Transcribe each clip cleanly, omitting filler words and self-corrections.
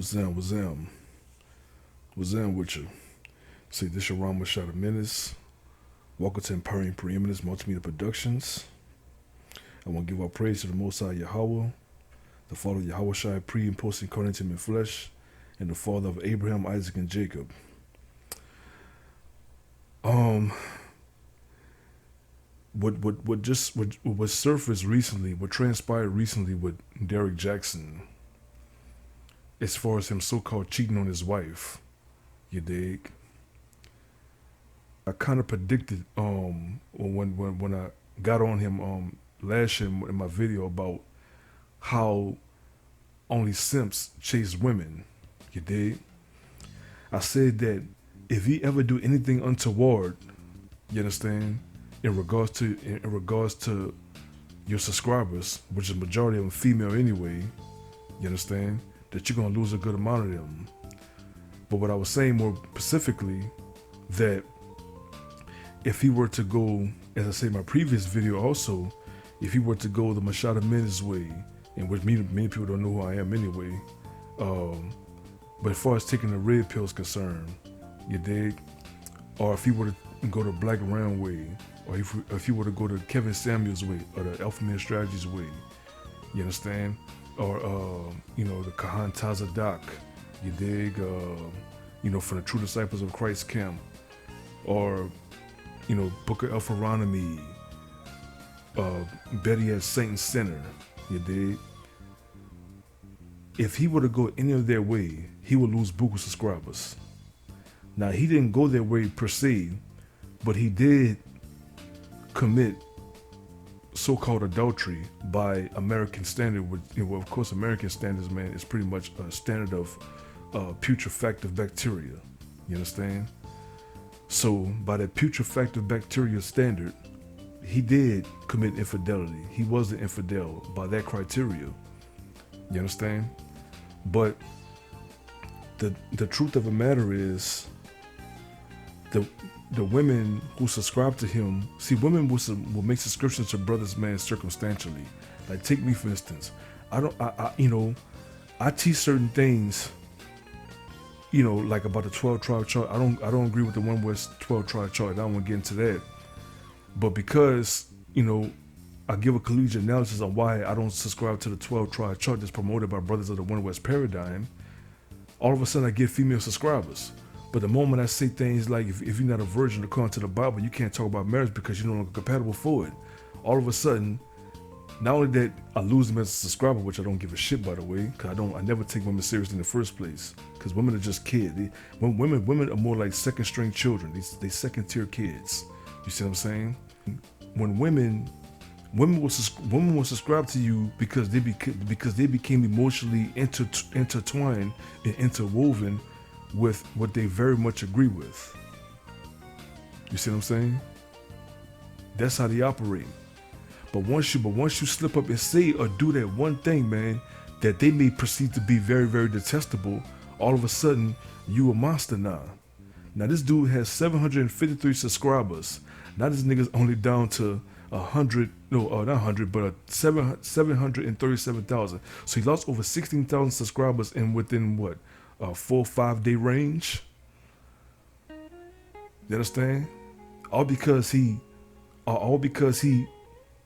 What's them? What's them? What's them with you? See, this your Masha, Menace. Welcome to Empyrean Preeminence Multimedia Productions. I want to give our praise to the Most High Yahweh, the Father of Yahweh Shai, pre and post incarnate in flesh, and the Father of Abraham, Isaac, and Jacob. What surfaced recently, what transpired recently with Derrick Jaxn, as far as him so-called cheating on his wife, you dig? I kind of predicted when I got on him last year in my video about how only simps chase women, you dig? I said that if he ever do anything untoward, you understand, in regards to your subscribers, which is the majority of them female anyway, you understand, that you're gonna lose a good amount of them. But what I was saying more specifically, that if he were to go, as I said in my previous video also, if he were to go the Masha Menace way, in which many people don't know who I am anyway, but as far as taking the red pill is concerned, you dig? Or if he were to go the Black Round way, or if he were to go the Kevin Samuels way, or the Alpha Man Strategies way, you understand? Or, the Kahan Tazadak, you dig? From the True Disciples of Christ camp, or, Book of Alpharonomy, Betty at Saint Center, you dig? If he were to go any of their way, he would lose buku subscribers. Now, he didn't go their way per se, but he did commit so-called adultery by American standard. Of course, American standards, man, is pretty much a standard of putrefactive bacteria. You understand? So, by that putrefactive bacteria standard, he did commit infidelity. He was an infidel by that criteria. You understand? But the truth of the matter is, the women who subscribe to him, see, women will make subscriptions to brothers, man, circumstantially. Like, take me for instance. I teach certain things, like about the 12 tribe chart. I don't agree with the one West 12 tribe chart. I don't want to get into that. But because, I give a collegiate analysis on why I don't subscribe to the 12 tribe chart that's promoted by Brothers of the One West Paradigm, all of a sudden I get female subscribers. But the moment I say things like, if you're not a virgin according to the Bible, you can't talk about marriage because you're no longer compatible for it. All of a sudden, not only that I lose them as a subscriber, which I don't give a shit, by the way, because I never take women seriously in the first place. Because women are just kids. Women are more like second string children. They second tier kids. You see what I'm saying? When women will subscribe to you because they became emotionally intertwined and interwoven with what they very much agree with. You see what I'm saying? That's how they operate. But once you slip up and say or do that one thing, man, that they may perceive to be very, very detestable, all of a sudden you a monster now. Now this dude has 753 subscribers. Now this nigga's only down to 737,000. So he lost over 16,000 subscribers within what? A 4 or 5 day range. You understand? All because he,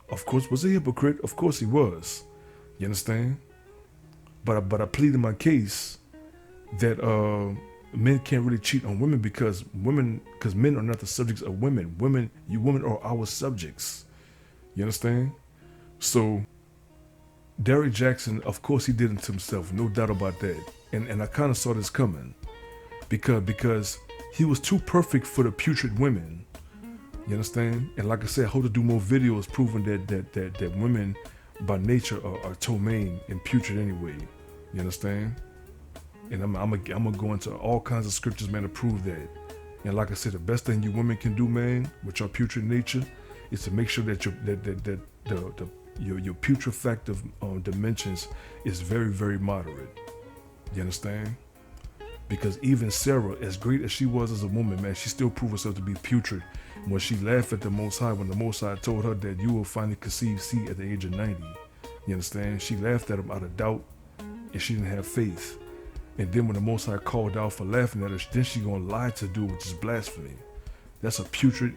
of course, was a hypocrite. Of course he was. You understand? But I pleaded my case that men can't really cheat on women because men are not the subjects of women. Women are our subjects. You understand? So Derrick Jaxn, of course he did it to himself, no doubt about that. And I kind of saw this coming because he was too perfect for the putrid women. You understand? And like I said, I hope to do more videos proving that women by nature are ptomaine and putrid anyway. You understand? And I'm gonna go into all kinds of scriptures, man, to prove that. And like I said, the best thing you women can do, man, with your putrid nature, is to make sure that your putrefactive dimensions is very, very moderate. You understand? Because even Sarah, as great as she was as a woman, man, she still proved herself to be putrid when she laughed at the Most High, when the Most High told her that you will finally conceive seed at the age of 90. You understand? She laughed at him out of doubt, and she didn't have faith. And then when the Most High called out for laughing at her, then she gonna lie to do, which is blasphemy. That's a putrid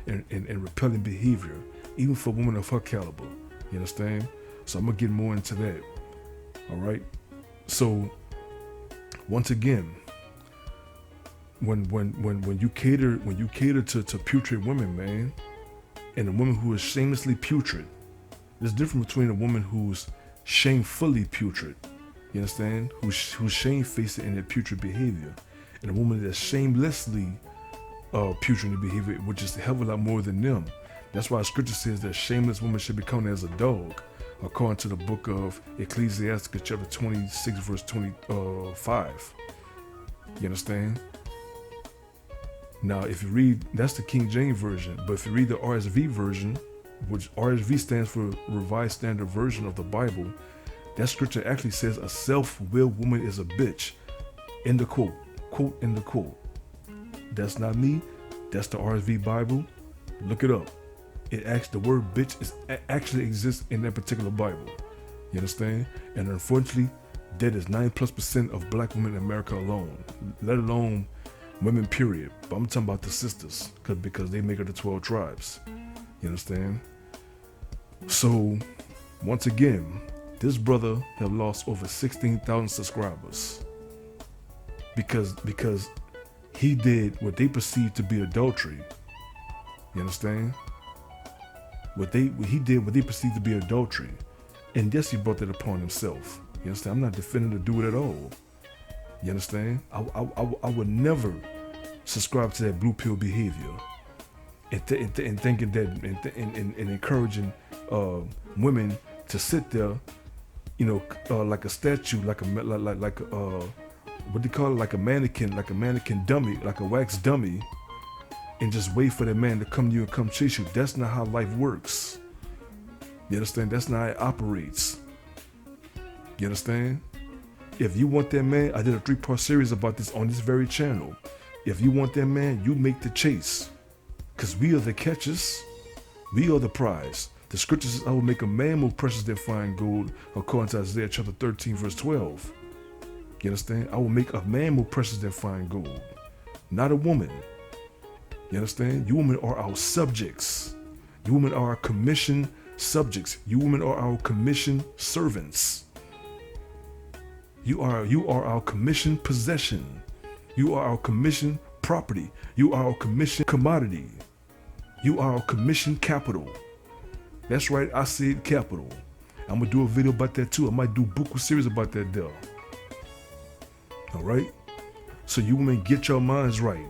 and repelling behavior, even for women of her caliber. You understand? So I'm gonna get more into that. All right. So once again, when you cater to putrid women, man, and a woman who is shamelessly putrid, there's a difference between a woman who's shamefully putrid, you understand, who's shamefaced in their putrid behavior, and a woman that's shamelessly putrid in behavior, which is a hell of a lot more than them. That's why Scripture says that shameless women should be counted as a dog, according to the book of Ecclesiastes, chapter 26, verse 25. You understand? Now, if you read, that's the King James Version, but if you read the RSV version, which RSV stands for Revised Standard Version of the Bible, that scripture actually says a self-willed woman is a bitch. End of quote. Quote, end of quote. That's not me. That's the RSV Bible. Look it up. The word bitch actually exists in that particular Bible. You understand? And unfortunately, that is 9+% of black women in America alone, let alone women, period. But I'm talking about the sisters, because they make it the 12 tribes. You understand? So, once again, this brother have lost over 16,000 subscribers because he did what they perceived to be adultery. You understand? He did what they perceived to be adultery, and yes, he brought that upon himself. You understand? I'm not defending to do it at all. You understand? I would never subscribe to that blue pill behavior and thinking that and encouraging women to sit there, like a statue, like a what do you call it, like a mannequin dummy, like a wax dummy, and just wait for that man to come to you and come chase you. That's not how life works. You understand? That's not how it operates. You understand? If you want that man, I did a 3-part series about this on this very channel. If you want that man, you make the chase. Because we are the catchers. We are the prize. The scripture says, I will make a man more precious than fine gold, according to Isaiah chapter 13, verse 12. You understand? I will make a man more precious than fine gold, not a woman. You understand? You women are our subjects. You women are our commissioned subjects. You women are our commissioned servants. You are our commissioned possession. You are our commissioned property. You are our commissioned commodity. You are our commissioned capital. That's right, I said capital. I'm gonna do a video about that too. I might do a book series about that though. All right? So you women, get your minds right.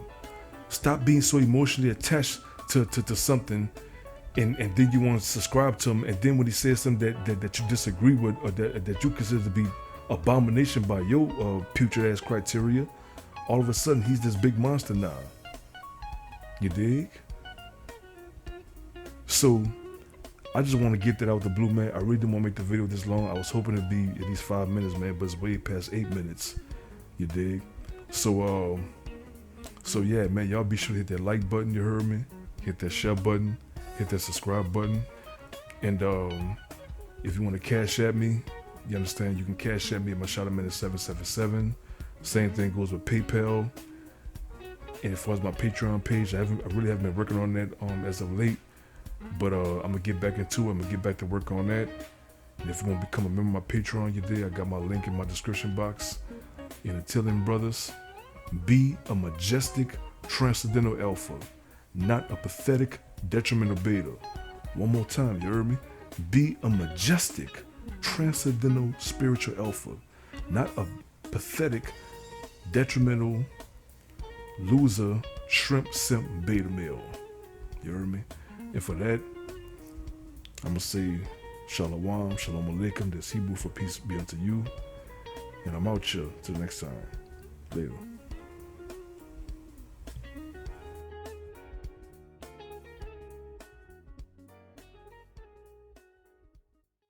Stop being so emotionally attached to something, and then you want to subscribe to him, and then when he says something that you disagree with, or that you consider to be abomination by your putrid ass criteria, all of a sudden he's this big monster now. You dig? So I just want to get that out the blue, man. I really didn't want to make the video this long. I was hoping it'd be at least 5 minutes, man, but it's way past 8 minutes. You dig? So yeah, man, y'all be sure to hit that like button, you heard me? Hit that share button, hit that subscribe button. And if you want to cash at me, you understand, you can cash at me at Masha Menace 777. Same thing goes with PayPal. And as far as my Patreon page, I really haven't been working on that as of late. But I'm gonna get back into it. I'm gonna get back to work on that. And if you want to become a member of my Patreon, you did. I got my link in my description box. And until then, brothers, be a majestic transcendental alpha, not a pathetic detrimental beta. One more time, you heard me? Be a majestic transcendental spiritual alpha, not a pathetic detrimental loser shrimp simp beta male. You heard me? And for that, I'm gonna say shalom, shalom alaikum. That's Hebrew for peace be unto you. And I'm out here till next time. Later.